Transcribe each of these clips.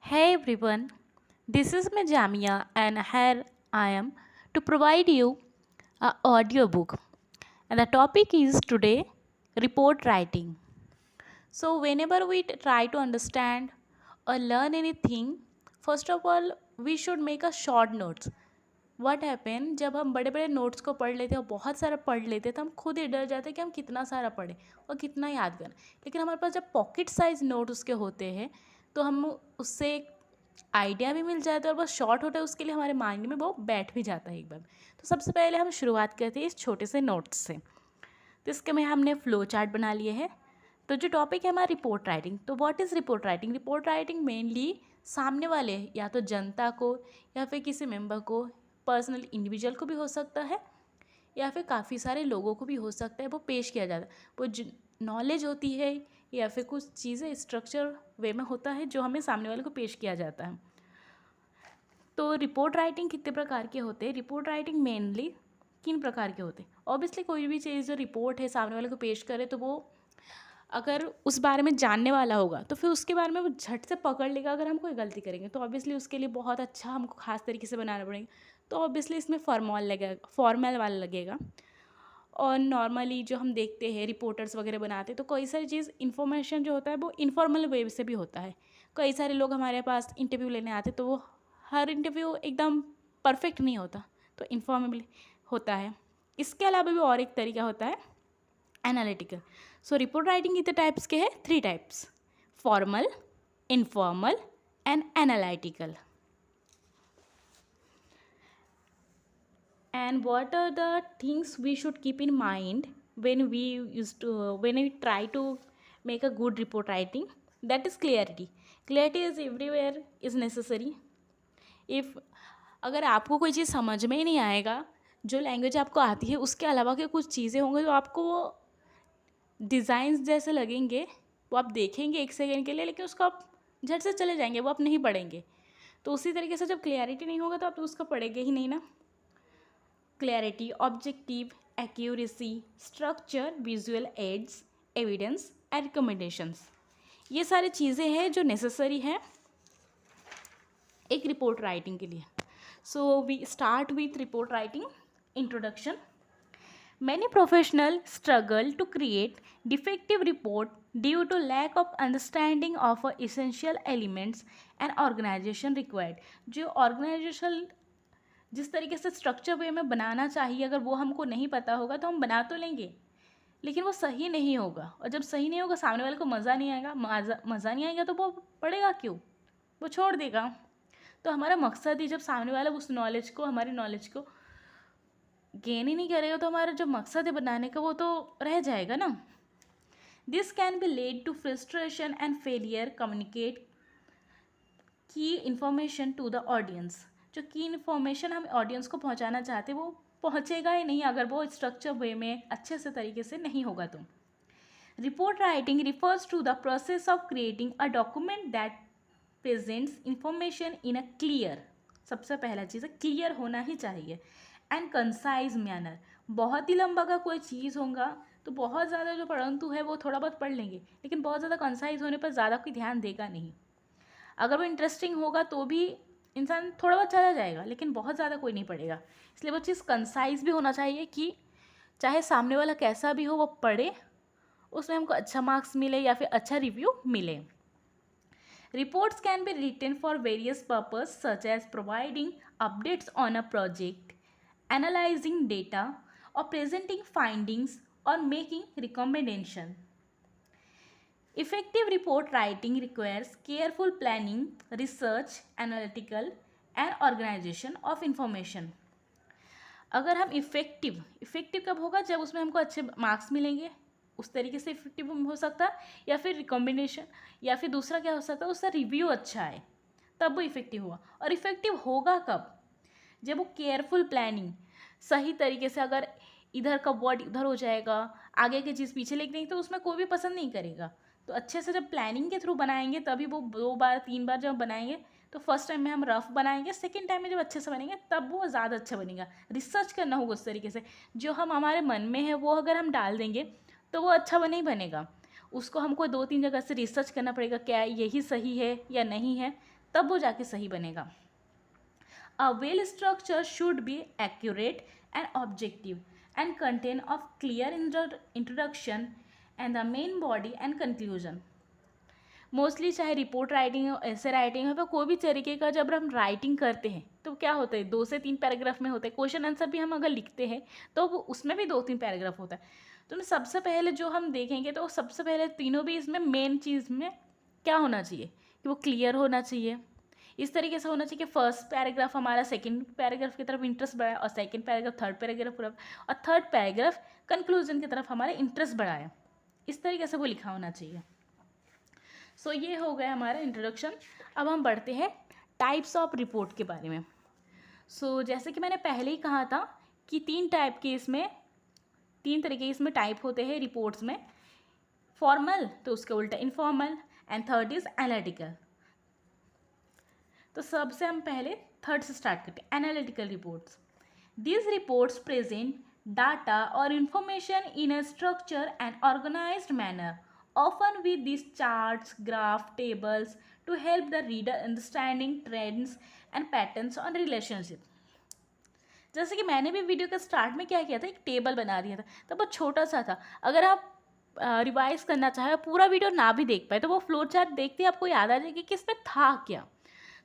Hey everyone, this is my Jamia and here I am to provide you a audiobook. And the topic is today report writing. So whenever we try to understand or learn anything, first of all we should make a short notes. What happen जब हम बड़े बड़े notes को पढ़ लेते हैं और बहुत सारा पढ़ लेते हैं तो हम खुद ही डर जाते हैं कि हम कितना सारा पढ़ें और कितना याद करें। लेकिन हमारे पास जब पॉकेट साइज नोट उसके होते हैं तो हम उससे एक आइडिया भी मिल जाता है और बस शॉर्ट होता है उसके लिए हमारे माइंड में वो बैठ भी जाता है एक बार। तो सबसे पहले हम शुरुआत करते हैं इस छोटे से नोट्स से। तो इसके में हमने फ्लो चार्ट बना लिए है। तो जो टॉपिक है हमारा रिपोर्ट राइटिंग, तो what is report writing? Report writing mainly सामने वाले या तो जनता को या फिर किसी मेंबर को, पर्सनल इंडिविजुअल को भी हो सकता है या फिर काफ़ी सारे लोगों को भी हो सकता है, वो पेश किया जाता है। वो नॉलेज होती है या फिर कुछ चीज़ें स्ट्रक्चर वे में होता है जो हमें सामने वाले को पेश किया जाता है। तो रिपोर्ट राइटिंग कितने प्रकार के होते हैं? रिपोर्ट राइटिंग मेनली किन प्रकार के होते हैं? ऑब्वियसली कोई भी चीज़ जो रिपोर्ट है सामने वाले को पेश करे तो वो अगर उस बारे में जानने वाला होगा तो फिर उसके बारे में वो झट से पकड़ लेगा। अगर हम कोई गलती करेंगे तो ऑब्वियसली उसके लिए बहुत अच्छा हमको खास तरीके से बनाना पड़ेगा। तो ऑब्वियसली इसमें फॉर्मल वाला लगेगा। और नॉर्मली जो हम देखते हैं रिपोर्टर्स वगैरह बनाते हैं तो कई सारी चीज़ इन्फॉर्मेशन जो होता है वो इनफॉर्मल वे से भी होता है। कई सारे लोग हमारे पास इंटरव्यू लेने आते तो वो हर इंटरव्यू एकदम परफेक्ट नहीं होता, तो इन्फॉर्मेबल होता है। इसके अलावा भी और एक तरीका होता है एनालिटिकल। सो रिपोर्ट राइटिंग कितने टाइप्स के हैं? 3 types: formal, informal and analytical. And what are the things we should keep in mind when we try to make a good report writing? That is clarity is everywhere is necessary. If अगर आपको कोई चीज़ समझ में ही नहीं आएगा, जो language आपको आती है उसके अलावा के कुछ चीज़ें होंगी तो आपको वो डिज़ाइंस जैसे लगेंगे, वो आप देखेंगे एक सेकेंड के लिए लेकिन उसको आप झट से चले जाएंगे, वो आप नहीं पढ़ेंगे। तो उसी तरीके से जब क्लियरिटी नहीं होगा तो आप उसको पढ़ेंगे ही नहीं ना। Clarity, objective, accuracy, structure, visual aids, evidence and recommendations, ये सारी चीज़ें हैं जो नेसेसरी हैं एक रिपोर्ट राइटिंग के लिए। So we start with report writing introduction. Many professionals struggle to create defective report due to lack of understanding of essential elements and organization required. जो organizational जिस तरीके से स्ट्रक्चर वे में बनाना चाहिए अगर वो हमको नहीं पता होगा तो हम बना तो लेंगे लेकिन वो सही नहीं होगा, और जब सही नहीं होगा सामने वाले को मज़ा नहीं आएगा। मज़ा नहीं आएगा तो वो पढ़ेगा क्यों, वो छोड़ देगा। तो हमारा मकसद ही जब सामने वाला उस नॉलेज को, हमारी नॉलेज को गेन ही नहीं करेगा तो हमारा जो मकसद है बनाने का वो तो रह जाएगा ना। This can be led to frustration and failure communicate key information to the audience. जो की इन्फॉर्मेशन हम ऑडियंस को पहुंचाना चाहते हैं वो पहुंचेगा ही नहीं अगर वो स्ट्रक्चर वे में अच्छे से तरीके से नहीं होगा। तो report writing refers to the process of creating a document that presents information in a clear, सबसे पहला चीज़ है क्लियर होना ही चाहिए, एंड कंसाइज मैनर। बहुत ही लंबा का कोई चीज़ होगा तो बहुत ज़्यादा जो पढ़ंतु है वो थोड़ा बहुत पढ़ लेंगे लेकिन बहुत ज़्यादा कंसाइज होने पर ज़्यादा कोई ध्यान देगा नहीं। अगर वो इंटरेस्टिंग होगा तो भी इंसान थोड़ा बहुत चला जाएगा लेकिन बहुत ज़्यादा कोई नहीं पढ़ेगा। इसलिए वो चीज़ कंसाइज भी होना चाहिए कि चाहे सामने वाला कैसा भी हो वो पढ़े, उसमें हमको अच्छा मार्क्स मिले या फिर अच्छा रिव्यू मिले। Reports can be written for various purpose such as providing updates on a project, analyzing data, or presenting findings or making recommendation. Effective report writing requires careful planning, research, analytical and organization of information. अगर हम effective कब होगा? जब उसमें हमको अच्छे marks मिलेंगे, उस तरीके से इफेक्टिव हो सकता है, या फिर रिकमेंडेशन, या फिर दूसरा क्या हो सकता है उसका रिव्यू अच्छा है तब वो इफेक्टिव हुआ। और इफेक्टिव होगा कब? जब वो केयरफुल प्लानिंग सही तरीके से, अगर इधर का वर्ड इधर हो जाएगा, आगे की चीज़ पीछे लिख देंगे तो उसमें कोई भी पसंद नहीं करेगा। तो अच्छे से जब प्लानिंग के थ्रू बनाएंगे तभी वो 2 बार 3 बार जब बनाएंगे तो फर्स्ट टाइम में हम रफ बनाएंगे, सेकेंड टाइम में जब अच्छे से बनेंगे तब वो ज़्यादा अच्छा बनेगा। रिसर्च करना होगा उस तरीके से, जो हम हमारे मन में है वो अगर हम डाल देंगे तो वो अच्छा नहीं बनेगा। उसको हमको 2-3 जगह से रिसर्च करना पड़ेगा क्या यही सही है या नहीं है, तब वो जाके सही बनेगा। A well structure should be accurate and objective and contain of clear introduction and the main body and conclusion. Mostly चाहे रिपोर्ट राइटिंग हो, ऐसे राइटिंग हो, तो कोई भी तरीके का जब हम राइटिंग करते हैं तो क्या होता है, 2 से 3 पैराग्राफ में होता है। क्वेश्चन आंसर भी हम अगर लिखते हैं तो वो उसमें भी 2-3 पैराग्राफ होता है। तो सबसे पहले जो हम देखेंगे तो सबसे पहले तीनों भी इसमें मेन चीज़ में क्या होना चाहिए कि वो क्लियर होना चाहिए। इस तरीके से होना चाहिए कि फर्स्ट पैराग्राफ हमारा सेकंड पैराग्राफ की तरफ इंटरेस्ट बढ़ाए और सेकंड पैराग्राफ थर्ड पैराग्राफ और थर्ड पैराग्राफ कंक्लूजन की तरफ हमारे इंटरेस्ट बढ़ाए। इस तरीके से वो लिखा होना चाहिए। सो ये हो गया हमारा इंट्रोडक्शन। अब हम बढ़ते हैं टाइप्स ऑफ रिपोर्ट के बारे में। जैसे कि मैंने पहले ही कहा था कि 3 तरीके इसमें टाइप होते हैं रिपोर्ट्स में। फॉर्मल तो उसके उल्टा informal and third is analytical. तो सबसे हम पहले थर्ड से स्टार्ट करते हैं, analytical reports. These reports present data और information in a structure and organised manner, often with these charts, graph, tables to help the reader understanding trends and patterns on relationship. जैसे कि मैंने भी video के start में क्या किया था, एक टेबल बना दिया था, तब वो छोटा सा था। अगर आप रिवाइज करना चाहे, पूरा वीडियो ना भी देख पाए, तो वो फ्लो चार्ट देखते ही आपको याद आ जाएगी कि इसमें था क्या।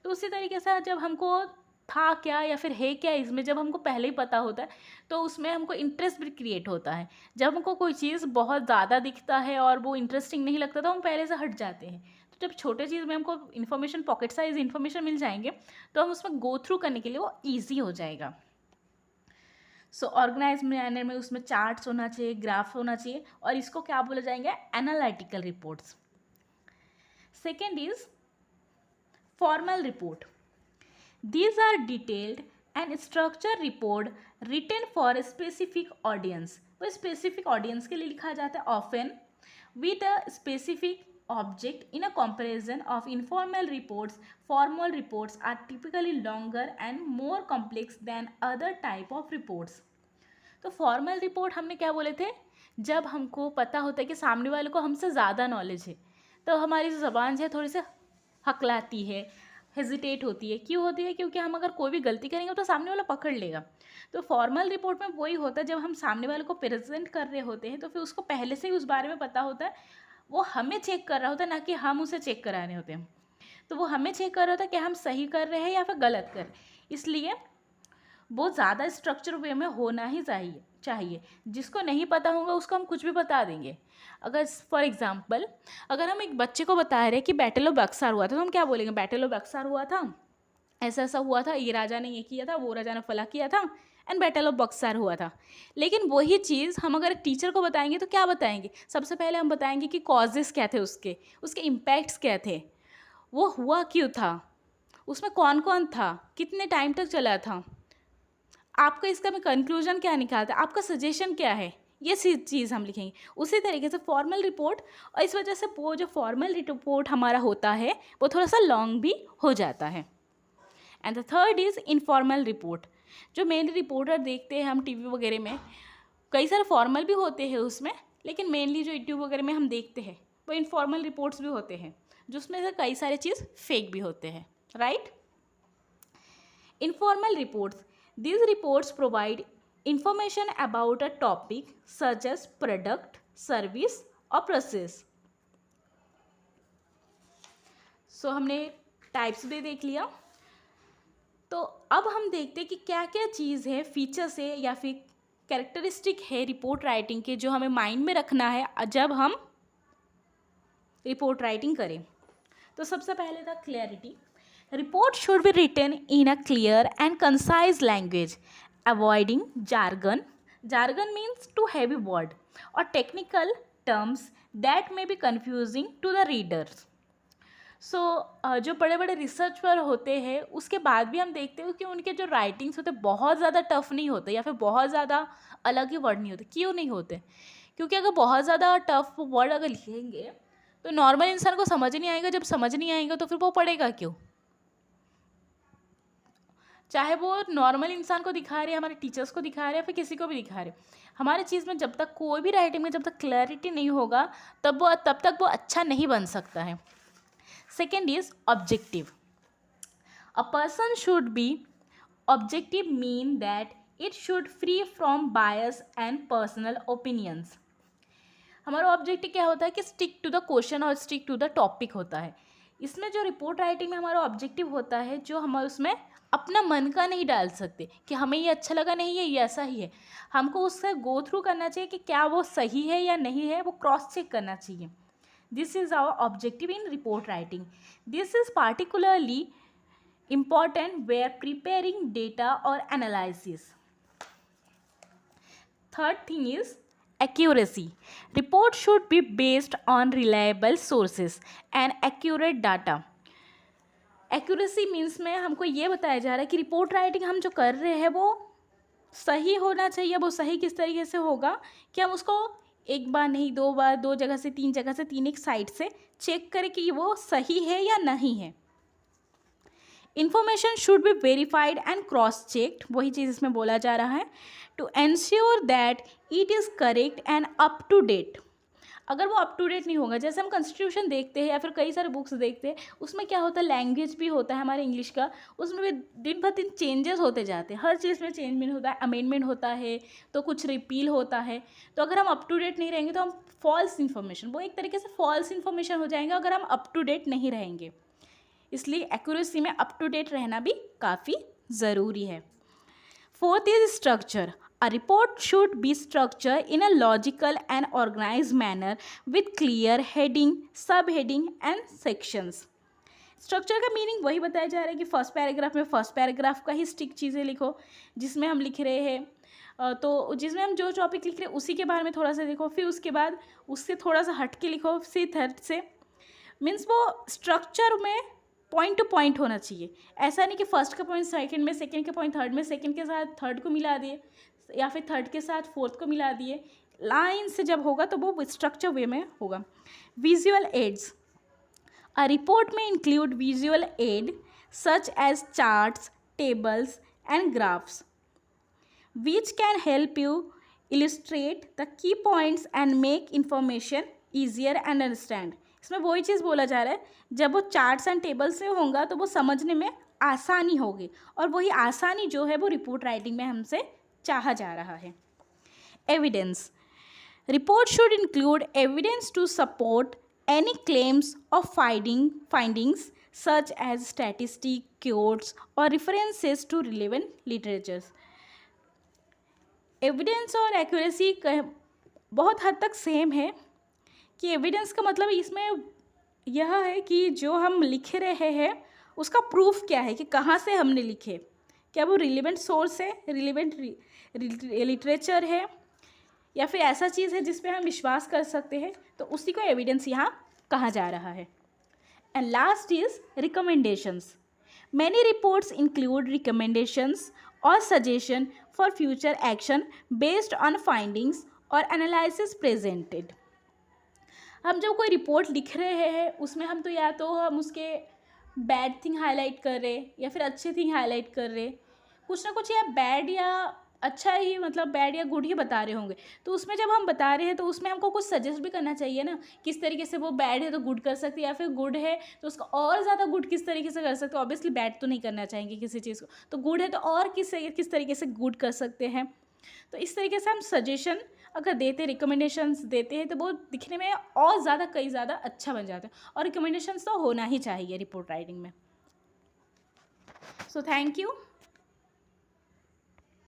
तो उसी तरीके से जब हमको था क्या या फिर है क्या इसमें, जब हमको पहले ही पता होता है तो उसमें हमको इंटरेस्ट भी क्रिएट होता है। जब हमको कोई चीज़ बहुत ज़्यादा दिखता है और वो इंटरेस्टिंग नहीं लगता तो हम पहले से हट जाते हैं। तो जब छोटे चीज़ में हमको इन्फॉर्मेशन, पॉकेट साइज इन्फॉर्मेशन मिल जाएंगे तो हम उसमें गो थ्रू करने के लिए वो ईजी हो जाएगा। ऑर्गेनाइज मैनर में उसमें चार्ट्स होना चाहिए, ग्राफ होना चाहिए, और इसको क्या बोला जाएंगे, analytical reports. Second is formal report. These are detailed and structured report written for a specific audience. वो specific audience के लिए लिखा जाता है, often with a specific object in a comparison of informal reports. Formal reports are typically longer and more complex than other type of reports. तो formal report हमने क्या बोले थे, जब हमको पता होता है कि सामने वाले को हमसे ज़्यादा नॉलेज है, तो हमारी जो ज़बान है थोड़ी सी हकलाती है, हेजिटेट होती है। क्यों होती है, क्योंकि हम अगर कोई भी गलती करेंगे तो सामने वाला पकड़ लेगा। तो फॉर्मल रिपोर्ट में वही होता है, जब हम सामने वाले को प्रेजेंट कर रहे होते हैं तो फिर उसको पहले से ही उस बारे में पता होता है, वो हमें चेक कर रहा होता है, ना कि हम उसे चेक करा रहे होते हैं। तो वो हमें चेक कर रहा होता है कि हम सही कर रहे हैं या फिर गलत कर रहे हैं। इसलिए बहुत ज़्यादा स्ट्रक्चर वे में होना ही चाहिए। जिसको नहीं पता होगा उसको हम कुछ भी बता देंगे। अगर फॉर एग्जांपल अगर हम एक बच्चे को बता रहे हैं कि बैटल ऑफ बक्सर हुआ था, तो हम क्या बोलेंगे, बैटल ऑफ बक्सर हुआ था, ऐसा ऐसा हुआ था, ये राजा ने ये किया था, वो राजा ने फला किया था, एंड बैटल ऑफ बक्सर हुआ था। लेकिन वही चीज़ हम अगर टीचर को बताएंगे तो क्या बताएंगे, सबसे पहले हम बताएंगे कि कॉजेज़ क्या थे, उसके इम्पैक्ट्स क्या थे, वो हुआ क्यों था, उसमें कौन कौन था, कितने टाइम तक चला था, आपका इसका में कंक्लूजन क्या निकालता है, आपका सजेशन क्या है, ये चीज़ हम लिखेंगे। उसी तरीके से फॉर्मल रिपोर्ट, और इस वजह से वो जो फॉर्मल रिपोर्ट हमारा होता है वो थोड़ा सा लॉन्ग भी हो जाता है। And the third is informal report. जो मेनली रिपोर्टर देखते हैं हम टीवी वगैरह में, कई सारे फॉर्मल भी होते हैं उसमें, लेकिन मेनली जो यूट्यूब वगैरह में हम देखते हैं वो इनफॉर्मल रिपोर्ट्स भी होते हैं, जिसमें से कई सारे चीज़ फेक भी होते हैं, right. Informal reports, these reports provide information about a topic such as product, service or process. हमने टाइप्स भी देख लिया। तो अब हम देखते हैं कि क्या क्या चीज़ है, फीचर्स है या फिर कैरेक्टरिस्टिक है रिपोर्ट राइटिंग के, जो हमें माइंड में रखना है जब हम रिपोर्ट राइटिंग करें। तो सबसे पहले था clarity. Report should be written in a clear and concise language, avoiding jargon. Jargon means too heavy word or technical terms that may be confusing to the readers. जो बड़े बड़े रिसर्चर होते हैं उसके बाद भी हम देखते हैं कि उनके जो राइटिंग्स होते हैं बहुत ज़्यादा टफ नहीं होते या फिर बहुत ज़्यादा अलग ही वर्ड नहीं होते। क्यों नहीं होते, क्योंकि अगर बहुत ज़्यादा टफ वर्ड अगर लिखेंगे तो नॉर्मल इंसान को समझ नहीं आएगा। जब समझ नहीं आएगा तो फिर वो पढ़ेगा क्यों, चाहे वो नॉर्मल इंसान को दिखा रहे हैं, हमारे टीचर्स को दिखा रहे हैं, फिर किसी को भी दिखा रहे। हमारे चीज़ में जब तक कोई भी राइटिंग में जब तक क्लैरिटी नहीं होगा तब तक वो अच्छा नहीं बन सकता है। Second is objective. A person should be objective mean that it should free from bias and personal opinions. हमारा ऑब्जेक्टिव क्या होता है कि स्टिक टू द क्वेश्चन और स्टिक टू द टॉपिक होता है. इसमें जो रिपोर्ट राइटिंग में हमारा ऑब्जेक्टिव होता है, जो हम उसमें अपना मन का नहीं डाल सकते कि हमें ये अच्छा लगा नहीं है, ये ऐसा ही है. हमको उससे गो थ्रू करना चाहिए कि क्या वो सही है या नहीं है, वो क्रॉस चेक करना चाहिए. This is our objective in report writing. This is particularly important where preparing data or analysis. Third thing is accuracy. Report should be based on reliable sources and accurate data. Accuracy means में हमको ये बताया जा रहा है कि report writing हम जो कर रहे हैं वो सही होना चाहिए. वो सही किस तरीके से होगा कि हम उसको एक बार नहीं, दो बार, दो जगह से, तीन जगह से, तीन एक साइड से चेक करें कि वो सही है या नहीं है. Information should be verified and cross-checked, वही चीज़ इसमें बोला जा रहा है, to ensure that it is correct and up to date. अगर वो अप टू डेट नहीं होगा, जैसे हम कॉन्स्टिट्यूशन देखते हैं या फिर कई सारे बुक्स देखते हैं, उसमें क्या होता है, लैंग्वेज भी होता है हमारे इंग्लिश का, उसमें भी दिन भर दिन चेंजेस होते जाते हैं. हर चीज़ में चेंजमेंट होता है, अमेंडमेंट होता है, तो कुछ रिपील होता है. तो अगर हम अप टू डेट नहीं रहेंगे तो हम फॉल्स इन्फॉर्मेशन, वो एक तरीके से फॉल्स इन्फॉर्मेशन हो जाएंगे अगर हम अप टू डेट नहीं रहेंगे. इसलिए एक्यूरेसी में अप टू डेट रहना भी काफ़ी ज़रूरी है. Fourth is structure. A report should be structured in a logical and organize manner with clear heading, sub heading and sections. Structure का मीनिंग वही बताया जा रहा है कि फर्स्ट पैराग्राफ में फर्स्ट पैराग्राफ का ही स्टिक चीज़ें लिखो जिसमें हम लिख रहे हैं, तो जिसमें हम जो टॉपिक लिख रहे हैं उसी के बारे में थोड़ा सा लिखो, फिर उसके बाद उससे थोड़ा सा हट के लिखो, फिर थर्ड से. मीन्स वो स्ट्रक्चर में पॉइंट टू पॉइंट होना चाहिए. ऐसा नहीं कि फर्स्ट का पॉइंट सेकंड में, सेकंड का पॉइंट थर्ड में, सेकंड के साथ थर्ड को मिला दिए या फिर थर्ड के साथ फोर्थ को मिला दिए. लाइन से जब होगा तो वो स्ट्रक्चर वे में होगा. Visual aids. अ रिपोर्ट में include visual aid such as charts, tables and graphs which can help you illustrate the key points and make information easier and understand. इसमें वही चीज़ बोला जा रहा है, जब वो चार्ट्स एंड टेबल से होगा तो वो समझने में आसानी होगी, और वही आसानी जो है वो रिपोर्ट राइटिंग में हमसे चाहा जा रहा है. Evidence. Report should include evidence to support any claims of findings such as statistic, quotes और references to relevant literatures. Evidence और एक्यूरेसी बहुत हद तक सेम है कि एविडेंस का मतलब इसमें यह है कि जो हम लिख रहे हैं उसका प्रूफ क्या है कि कहाँ से हमने लिखे, क्या वो रिलेवेंट सोर्स है, रिलेवेंट लिटरेचर है, या फिर ऐसा चीज़ है जिस पे हम विश्वास कर सकते हैं, तो उसी को एविडेंस यहाँ कहा जा रहा है. And last is recommendations. Many reports include recommendations और suggestion for future action based on findings और एनालिसिस प्रेजेंटेड. हम जब कोई रिपोर्ट लिख रहे हैं उसमें हम तो या तो हम उसके बैड थिंग हाईलाइट कर रहे या फिर अच्छे थिंग हाईलाइट कर रहे, कुछ ना कुछ या बैड या अच्छा ही, मतलब बैड या गुड ही बता रहे होंगे. तो उसमें जब हम बता रहे हैं तो उसमें हमको कुछ सजेस्ट भी करना चाहिए ना, किस तरीके से वो बैड है तो गुड कर सकते हैं, या फिर गुड है तो उसका और ज़्यादा गुड किस तरीके से कर सकते हैं. ऑब्वियसली बैड तो नहीं करना चाहेंगे किसी चीज़ को, तो गुड है तो और किस तरीके से गुड कर सकते हैं. तो इस तरीके से हम सजेशन अगर देते, रिकमेंडेशंस देते हैं तो वो दिखने में और ज़्यादा कई ज़्यादा अच्छा बन जाता है. और रिकमेंडेशंस तो होना ही चाहिए रिपोर्ट राइटिंग में. So thank you.